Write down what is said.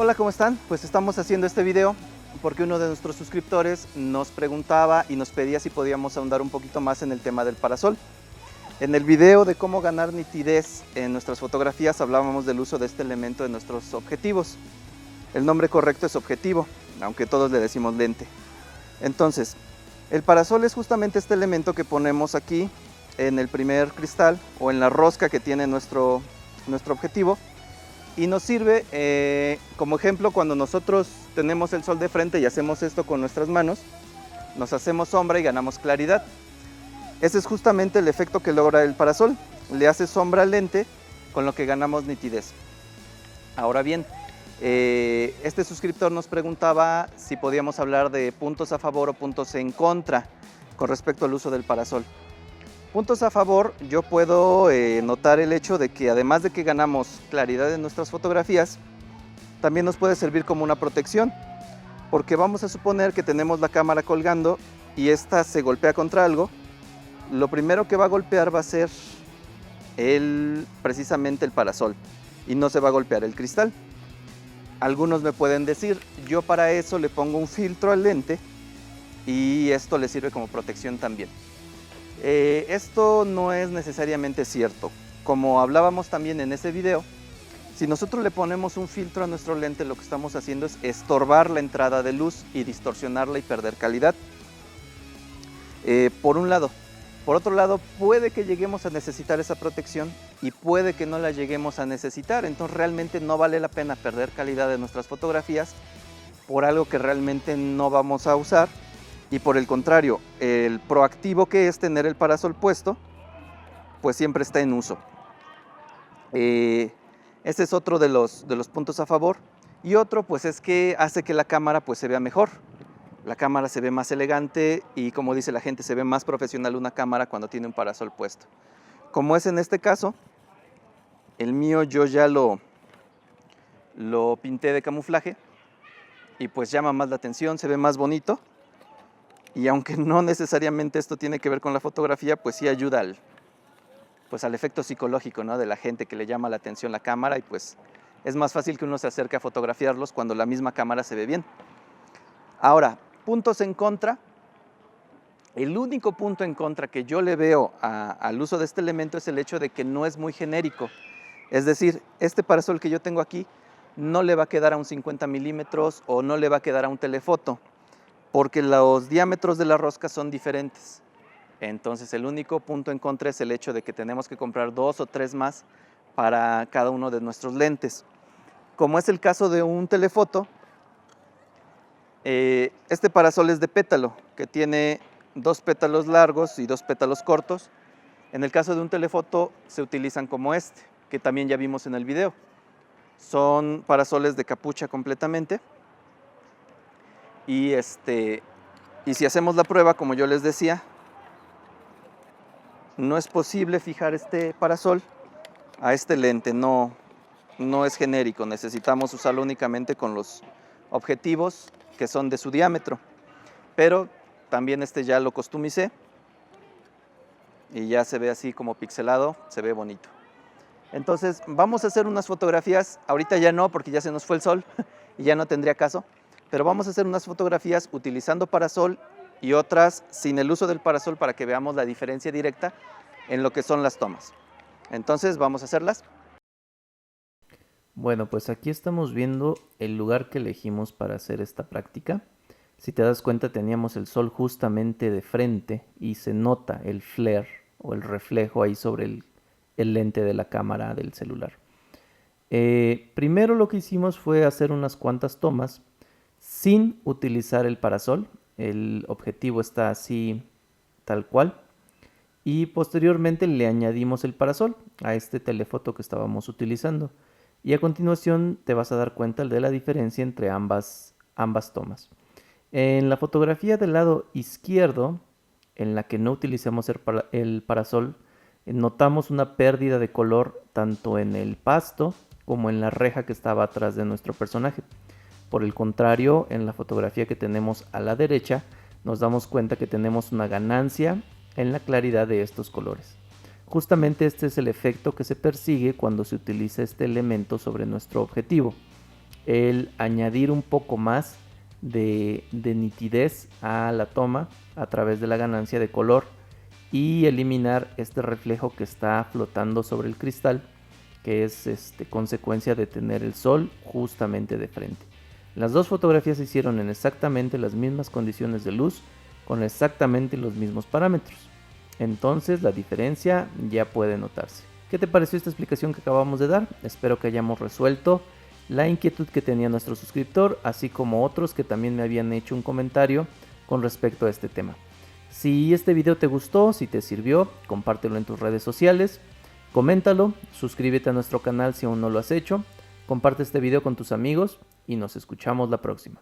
Hola, ¿cómo están? Pues estamos haciendo este video porque uno de nuestros suscriptores nos preguntaba y nos pedía si podíamos ahondar un poquito más en el tema del parasol. En el video de cómo ganar nitidez en nuestras fotografías hablábamos del uso de este elemento en nuestros objetivos. El nombre correcto es objetivo, aunque todos le decimos lente. Entonces, el parasol es justamente este elemento que ponemos aquí en el primer cristal o en la rosca que tiene nuestro objetivo. Y nos sirve como ejemplo cuando nosotros tenemos el sol de frente y hacemos esto con nuestras manos, nos hacemos sombra y ganamos claridad. Ese es justamente el efecto que logra el parasol, le hace sombra al lente con lo que ganamos nitidez. Ahora bien, este suscriptor nos preguntaba si podíamos hablar de puntos a favor o puntos en contra con respecto al uso del parasol. Puntos a favor, yo puedo notar el hecho de que además de que ganamos claridad en nuestras fotografías, también nos puede servir como una protección, porque vamos a suponer que tenemos la cámara colgando y esta se golpea contra algo. Lo primero que va a golpear va a ser precisamente el parasol y no se va a golpear el cristal. Algunos me pueden decir, yo para eso le pongo un filtro al lente y esto le sirve como protección también. Esto no es necesariamente cierto. Como hablábamos también en ese video, si nosotros le ponemos un filtro a nuestro lente, lo que estamos haciendo es estorbar la entrada de luz y distorsionarla y perder calidad. Por un lado. Por otro lado, puede que lleguemos a necesitar esa protección y puede que no la lleguemos a necesitar. Entonces realmente no vale la pena perder calidad de nuestras fotografías por algo que realmente no vamos a usar. Y por el contrario, el proactivo que es tener el parasol puesto, pues siempre está en uso. Ese es otro de los puntos a favor. Y otro pues es que hace que la cámara pues se vea mejor. La cámara se ve más elegante y, como dice la gente, se ve más profesional una cámara cuando tiene un parasol puesto. Como es en este caso, el mío yo ya lo pinté de camuflaje y pues llama más la atención, se ve más bonito. Y aunque no necesariamente esto tiene que ver con la fotografía, pues sí ayuda al efecto psicológico, ¿no?, de la gente, que le llama la atención la cámara y pues es más fácil que uno se acerque a fotografiarlos cuando la misma cámara se ve bien. Ahora, puntos en contra. El único punto en contra que yo le veo al uso de este elemento es el hecho de que no es muy genérico. Es decir, este parasol que yo tengo aquí no le va a quedar a un 50 milímetros o no le va a quedar a un telefoto, porque los diámetros de la rosca son diferentes. Entonces el único punto en contra es el hecho de que tenemos que comprar 2 o 3 más para cada uno de nuestros lentes. Como es el caso de un telefoto, este parasol es de pétalo, que tiene 2 pétalos largos y 2 pétalos cortos. En el caso de un telefoto se utilizan como este, que también ya vimos en el video. Son parasoles de capucha completamente. Y si hacemos la prueba, como yo les decía, no es posible fijar este parasol a este lente, no es genérico, necesitamos usarlo únicamente con los objetivos que son de su diámetro. Pero también ya lo customicé y ya se ve así como pixelado, se ve bonito. Entonces vamos a hacer unas fotografías, ahorita ya no porque ya se nos fue el sol y ya no tendría caso. Pero vamos a hacer unas fotografías utilizando parasol y otras sin el uso del parasol para que veamos la diferencia directa en lo que son las tomas. Entonces vamos a hacerlas. Bueno, pues aquí estamos viendo el lugar que elegimos para hacer esta práctica. Si te das cuenta, teníamos el sol justamente de frente y se nota el flare o el reflejo ahí sobre el lente de la cámara del celular. Primero lo que hicimos fue hacer unas cuantas tomas sin utilizar el parasol. El objetivo está así tal cual. Y posteriormente le añadimos el parasol a este telefoto que estábamos utilizando. Y a continuación te vas a dar cuenta de la diferencia entre ambas tomas. En la fotografía del lado izquierdo, en la que no utilizamos el parasol, notamos una pérdida de color tanto en el pasto como en la reja que estaba atrás de nuestro personaje. Por el contrario, en la fotografía que tenemos a la derecha, nos damos cuenta que tenemos una ganancia en la claridad de estos colores. Justamente este es el efecto que se persigue cuando se utiliza este elemento sobre nuestro objetivo. el añadir un poco más de nitidez a la toma a través de la ganancia de color y eliminar este reflejo que está flotando sobre el cristal, que es consecuencia de tener el sol justamente de frente. Las dos fotografías se hicieron en exactamente las mismas condiciones de luz, con exactamente los mismos parámetros. Entonces la diferencia ya puede notarse. ¿Qué te pareció esta explicación que acabamos de dar? Espero que hayamos resuelto la inquietud que tenía nuestro suscriptor, así como otros que también me habían hecho un comentario con respecto a este tema. Si este video te gustó, si te sirvió, compártelo en tus redes sociales, coméntalo, suscríbete a nuestro canal si aún no lo has hecho, comparte este video con tus amigos y nos escuchamos la próxima.